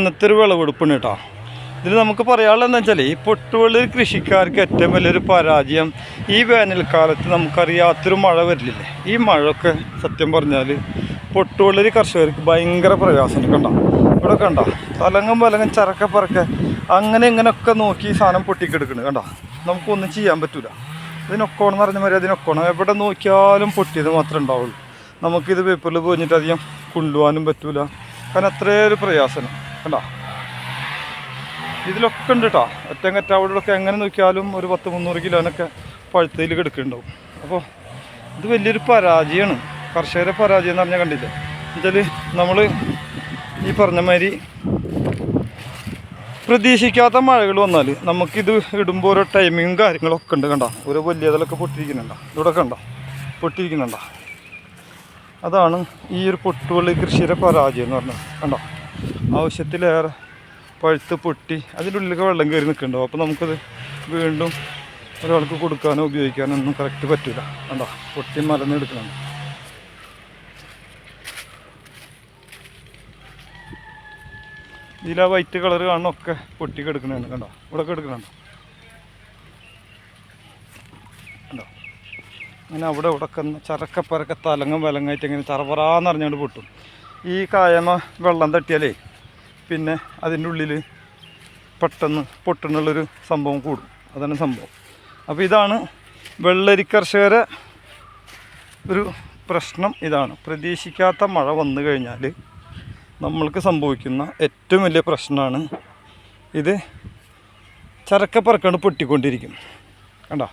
ഇന്നത്തെ ഒരു വിളവെടുപ്പാണ് കേട്ടോ. ഇതിൽ നമുക്ക് പറയാനുള്ളത് എന്താ വെച്ചാൽ ഈ പൊട്ടുവെള്ളി കൃഷിക്കാർക്ക് ഏറ്റവും വലിയൊരു പരാജയം ഈ വേനൽക്കാലത്ത് നമുക്കറിയാത്തൊരു മഴ വരില്ലേ. ഈ മഴയൊക്കെ സത്യം പറഞ്ഞാൽ പൊട്ടുവെള്ളി കർഷകർക്ക് ഭയങ്കര പ്രയാസമാണ്. കണ്ട ഇവിടെ കണ്ട തലങ്ങും വലങ്ങും ചരക്കപ്പറക്കെ അങ്ങനെ ഇങ്ങനെയൊക്കെ നോക്കി ഈ സാധനം പൊട്ടിക്കെടുക്കുന്നത് കണ്ട. നമുക്കൊന്നും ചെയ്യാൻ പറ്റില്ല. ഇതിനൊക്കോണെന്ന് പറഞ്ഞ മാതിരി അതിനൊക്കണം എവിടെ നോക്കിയാലും പൊട്ടിയത് മാത്രമേ ഉണ്ടാവുള്ളൂ. നമുക്കിത് പേപ്പറിൽ പോയിട്ട് അധികം കൊണ്ടുപോകാനും പറ്റില്ല. കാരണം അത്രയൊരു പ്രയാസമാണ് കണ്ട. ഇതിലൊക്കെ ഉണ്ട് കേട്ടോ. ഒറ്റം കറ്റാവിടൊക്കെ എങ്ങനെ നോക്കിയാലും ഒരു 100-300 കിലോനൊക്കെ പഴുത്തയിൽ കിടക്കുന്നുണ്ടാവും. അപ്പോൾ ഇത് വലിയൊരു പരാജയമാണ്, കർഷകരെ പരാജയം എന്ന് പറഞ്ഞാൽ കണ്ടില്ലേ. എന്നുവെച്ചാൽ നമ്മൾ ഈ പറഞ്ഞ മാതിരി പ്രതീക്ഷിക്കാത്ത മഴകൾ വന്നാൽ നമുക്കിത് ഇടുമ്പോൾ ഓരോ ടൈമിങ്ങും കാര്യങ്ങളൊക്കെ ഉണ്ട് കണ്ട. ഓരോ വലിയതിലൊക്കെ പൊട്ടിയിരിക്കുന്നുണ്ടോ, ഇവിടെ കണ്ടോ പൊട്ടിയിരിക്കുന്നുണ്ടോ. അതാണ് ഈ ഒരു പൊട്ടുവെള്ളി കൃഷിയുടെ പരാജയം എന്ന് പറഞ്ഞാൽ കണ്ടോ. ആവശ്യത്തിലേറെ പഴുത്ത് പൊട്ടി അതിൻ്റെ ഉള്ളിലൊക്കെ വെള്ളം കയറി നിൽക്കുന്നുണ്ടാവും. അപ്പോൾ നമുക്കത് വീണ്ടും ഒരാൾക്ക് കൊടുക്കാനോ ഉപയോഗിക്കാനോ ഒന്നും കറക്റ്റ് പറ്റില്ല കണ്ടോ. പൊട്ടി മലന്നെടുക്കുന്നുണ്ട്. ഇതിൽ ആ വൈറ്റ് കളർ കാണുന്നൊക്കെ പൊട്ടി കിടക്കുന്നുണ്ട് കണ്ടോ. ഇവിടെ കിടക്കുന്നുണ്ടോ കണ്ടോ. അങ്ങനെ അവിടെ ഇവിടെ ചരക്കപ്പരക്കെ തലങ്ങും വിലങ്ങായിട്ട് ഇങ്ങനെ ചറപറാന്ന് അറിഞ്ഞുകൊണ്ട് പൊട്ടും. ഈ കായമ വെള്ളം തട്ടിയാലേ പിന്നെ അതിൻ്റെ ഉള്ളിൽ പെട്ടെന്ന് പൊട്ടുന്നുള്ളൊരു സംഭവം കൂടും. അതാണ് സംഭവം. അപ്പോൾ ഇതാണ് വെള്ളരി കർഷകരെ ഒരു പ്രശ്നം. ഇതാണ് പ്രതീക്ഷിക്കാത്ത മഴ വന്നു കഴിഞ്ഞാൽ നമ്മൾക്ക് സംഭവിക്കുന്ന ഏറ്റവും വലിയ പ്രശ്നമാണ് ഇത്. ചരക്കപ്പറക്കാണ്ട് പൊട്ടിക്കൊണ്ടിരിക്കും കണ്ടോ.